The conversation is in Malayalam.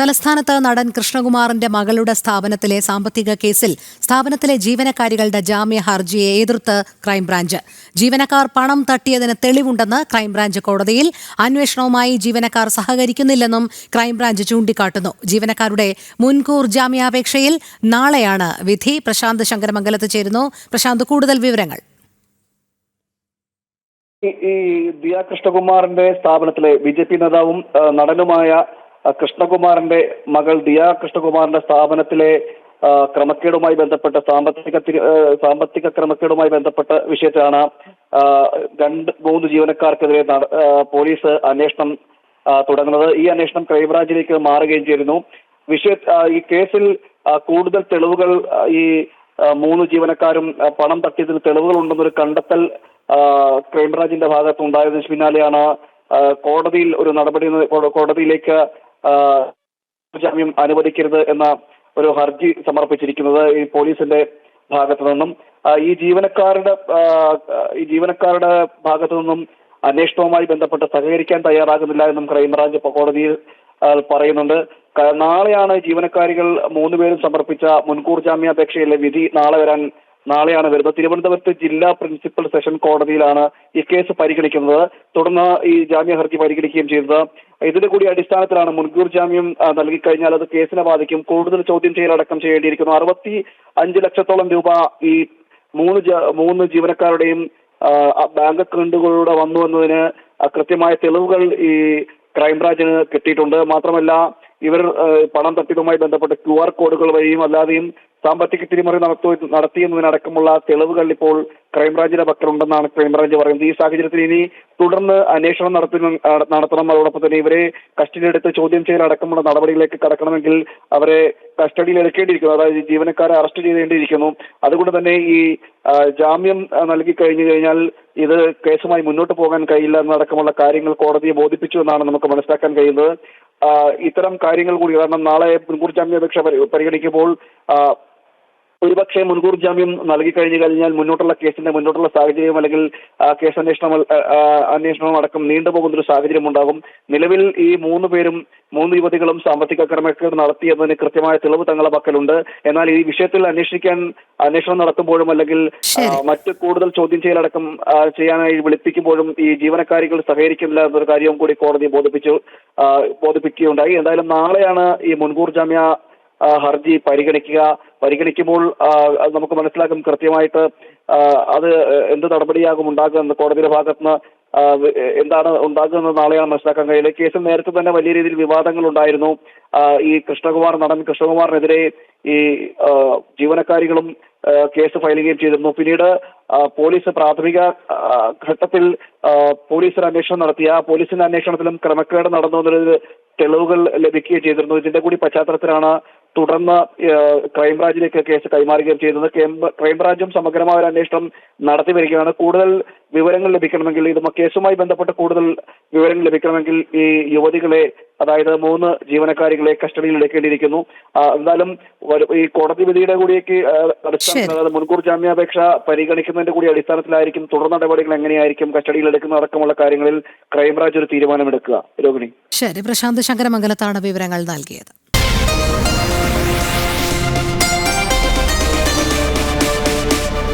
തലസ്ഥാനത്ത് നടൻ കൃഷ്ണകുമാറിന്റെ മകളുടെ സ്ഥാപനത്തിലെ സാമ്പത്തിക കേസിൽ സ്ഥാപനത്തിലെ ജീവനക്കാരികളുടെ ജാമ്യ ഹർജിയെ എതിർത്ത് ക്രൈംബ്രാഞ്ച്. ജീവനക്കാർ പണം തട്ടിയതിന് തെളിവുണ്ടെന്ന് ക്രൈംബ്രാഞ്ച് കോടതിയിൽ. അന്വേഷണവുമായി ജീവനക്കാർ സഹകരിക്കുന്നില്ലെന്നും ക്രൈംബ്രാഞ്ച് ചൂണ്ടിക്കാട്ടുന്നു. ജീവനക്കാരുടെ മുൻകൂർ ജാമ്യാപേക്ഷയിൽ നാളെയാണ് വിധി. പ്രശാന്ത് ശങ്കരമംഗലത്ത് ചേരുന്നു. പ്രശാന്ത്, കൂടുതൽ വിവരങ്ങൾ. ഈ ദിയ കൃഷ്ണകുമാറിന്റെ സ്ഥാപനത്തിലെ ബി.ജെ.പി. നേതാവും നടനുമായ കൃഷ്ണകുമാറിന്റെ മകൾ ദിയ കൃഷ്ണകുമാറിന്റെ സ്ഥാപനത്തിലെ ക്രമക്കേടുമായി ബന്ധപ്പെട്ട സാമ്പത്തിക ക്രമക്കേടുമായി ബന്ധപ്പെട്ട വിഷയത്തിലാണ് 2-3 ജീവനക്കാർക്കെതിരെ പോലീസ് അന്വേഷണം തുടങ്ങുന്നത്. ഈ അന്വേഷണം ക്രൈംബ്രാഞ്ചിലേക്ക് മാറുകയും ചെയ്തിരുന്നു. ഈ കേസിൽ കൂടുതൽ തെളിവുകൾ ഈ 3 ജീവനക്കാരും പണം തട്ടിയതിന് തെളിവുകളുണ്ടെന്നൊരു കണ്ടെത്തൽ ക്രൈംബ്രാഞ്ചിന്റെ ഭാഗത്ത് ഉണ്ടായതിനു പിന്നാലെയാണ് കോടതിയിൽ ഒരു നടപടി കോടതിയിലേക്ക് ജാമ്യം അനുവദിക്കരുത് എന്ന ഒരു ഹർജി സമർപ്പിച്ചിരിക്കുന്നത് ഈ പോലീസിന്റെ ഭാഗത്തു നിന്നും. ഈ ജീവനക്കാരുടെ ഭാഗത്തു നിന്നും അന്വേഷണവുമായി ബന്ധപ്പെട്ട് സഹകരിക്കാൻ തയ്യാറാകുന്നില്ല എന്നും ക്രൈംബ്രാഞ്ച് കോടതിയിൽ പറയുന്നുണ്ട്. നാളെയാണ് ജീവനക്കാരികൾ 3 പേരും സമർപ്പിച്ച മുൻകൂർ ജാമ്യാപേക്ഷയിലെ വിധി നാളെയാണ് വരുന്നത്. തിരുവനന്തപുരത്ത് ജില്ലാ പ്രിൻസിപ്പൽ സെഷൻ കോടതിയിലാണ് ഈ കേസ് പരിഗണിക്കുന്നത്. തുടർന്ന് ഈ ജാമ്യ ഹർജി പരിഗണിക്കുകയും ചെയ്തത്. ഇതിന്റെ കൂടി അടിസ്ഥാനത്തിലാണ് മുൻകൂർ ജാമ്യം നൽകിക്കഴിഞ്ഞാൽ അത് കേസിനെ ബാധിക്കും. കൂടുതൽ ചോദ്യം ചെയ്യലടക്കം ചെയ്യേണ്ടിയിരിക്കുന്നു. 65 ലക്ഷത്തോളം രൂപ ഈ 3 ജീവനക്കാരുടെയും ബാങ്ക് അക്കൗണ്ടുകളിലൂടെ വന്നു എന്നതിന് കൃത്യമായ തെളിവുകൾ ഈ ക്രൈംബ്രാഞ്ചിന് കിട്ടിയിട്ടുണ്ട്. മാത്രമല്ല, ഇവർ പണം തട്ടിയതുമായി ബന്ധപ്പെട്ട് QR കോഡുകൾ വഴിയും അല്ലാതെയും സാമ്പത്തിക തിരിമറി നടത്തിയെന്നതിനടക്കമുള്ള തെളിവുകൾ ഇപ്പോൾ ക്രൈംബ്രാഞ്ചിന്റെ പക്കലുണ്ടെന്നാണ് ക്രൈംബ്രാഞ്ച് പറയുന്നത്. ഈ സാഹചര്യത്തിൽ ഇനി തുടർന്ന് അന്വേഷണം നടത്തണം. അതോടൊപ്പം തന്നെ ഇവരെ കസ്റ്റഡിയിലെടുത്ത് ചോദ്യം ചെയ്യലടക്കമുള്ള നടപടികളിലേക്ക് കടക്കണമെങ്കിൽ അവരെ കസ്റ്റഡിയിൽ എടുക്കേണ്ടിയിരിക്കുന്നു. അതായത് ജീവനക്കാരെ അറസ്റ്റ് ചെയ്തേണ്ടിയിരിക്കുന്നു. അതുകൊണ്ട് തന്നെ ഈ ജാമ്യം നൽകി കഴിഞ്ഞു കഴിഞ്ഞാൽ ഇത് കേസുമായി മുന്നോട്ട് പോകാൻ കഴിയില്ല എന്നടക്കമുള്ള കാര്യങ്ങൾ കോടതിയെ ബോധിപ്പിച്ചു എന്നാണ് നമുക്ക് മനസ്സിലാക്കാൻ കഴിയുന്നത്. ഇത്തരം കാര്യങ്ങൾ കൂടി, കാരണം നാളെ മുൻകൂർ ജാമ്യാപേക്ഷ പരിഗണിക്കുമ്പോൾ ഒരുപക്ഷെ മുൻകൂർ ജാമ്യം നൽകി കഴിഞ്ഞു കഴിഞ്ഞാൽ മുന്നോട്ടുള്ള സാഹചര്യം അല്ലെങ്കിൽ കേസ് അന്വേഷണം അടക്കം നീണ്ടുപോകുന്നൊരു സാഹചര്യം ഉണ്ടാകും. നിലവിൽ ഈ 3 യുവതികളും സാമ്പത്തിക ക്രമക്കേട് നടത്തിയെന്നതിന് കൃത്യമായ തെളിവ് തങ്ങളുടെ പക്കലുണ്ട്. എന്നാൽ ഈ വിഷയത്തിൽ അന്വേഷണം നടത്തുമ്പോഴും അല്ലെങ്കിൽ മറ്റ് കൂടുതൽ ചോദ്യം ചെയ്യലടക്കം ചെയ്യാനായി വിളിപ്പിക്കുമ്പോഴും ഈ ജീവനക്കാരികൾ സഹകരിക്കുന്നില്ല എന്നൊരു കാര്യവും കൂടി കോടതി ബോധിപ്പിക്കുകയുണ്ടായി. എന്തായാലും നാളെയാണ് ഈ മുൻകൂർ ജാമ്യ ഹർജി പരിഗണിക്കുമ്പോൾ നമുക്ക് മനസ്സിലാക്കും കൃത്യമായിട്ട് അത് എന്ത് നടപടിയാകും ഉണ്ടാകുമെന്ന്. കോടതിയുടെ ഭാഗത്തുനിന്ന് എന്താണ് ഉണ്ടാകുന്നത് നാളെയാണ് മനസ്സിലാക്കാൻ കഴിയുന്നത്. കേസിൽ നേരത്തെ തന്നെ വലിയ രീതിയിൽ വിവാദങ്ങൾ ഉണ്ടായിരുന്നു. ഈ നടൻ കൃഷ്ണകുമാറിനെതിരെ ഈ ജീവനക്കാരികളും കേസ് ഫയൽ ചെയ്യുകയും ചെയ്തിരുന്നു. പിന്നീട് പോലീസ് പ്രാഥമിക ഘട്ടത്തിൽ പോലീസിന് അന്വേഷണം നടത്തിയ പോലീസിന്റെ അന്വേഷണത്തിലും ക്രമക്കേട് നടന്നു എന്നൊരു തെളിവുകൾ ലഭിക്കുകയും ചെയ്തിരുന്നു. ഇതിന്റെ കൂടി പശ്ചാത്തലത്തിലാണ് തുടർന്ന് ക്രൈംബ്രാഞ്ചിലേക്ക് കേസ് കൈമാറുകയും ചെയ്തത്. ക്രൈംബ്രാഞ്ചും സമഗ്രമായ ഒരു അന്വേഷണം നടത്തി വരികയാണ്. കൂടുതൽ വിവരങ്ങൾ ലഭിക്കണമെങ്കിൽ കേസുമായി ബന്ധപ്പെട്ട് കൂടുതൽ വിവരങ്ങൾ ലഭിക്കണമെങ്കിൽ ഈ യുവതികളെ, അതായത് 3 ജീവനക്കാരികളെ കസ്റ്റഡിയിൽ എടുക്കേണ്ടിയിരിക്കുന്നു. എന്തായാലും ഈ കോടതി വിധിയുടെ കൂടിയൊക്കെ അടിസ്ഥാനത്തിൽ, അതായത് മുൻകൂർ ജാമ്യാപേക്ഷ പരിഗണിക്കുന്നതിന്റെ കൂടി അടിസ്ഥാനത്തിലായിരിക്കും തുടർ നടപടികൾ എങ്ങനെയായിരിക്കും കസ്റ്റഡിയിൽ എടുക്കുന്ന അടക്കമുള്ള കാര്യങ്ങളിൽ ക്രൈംബ്രാഞ്ച് ഒരു തീരുമാനമെടുക്കുക. രോഹിണി. ശരി, പ്രശാന്ത് ശങ്കരമംഗലത്താണ് വിവരങ്ങൾ നൽകിയത്.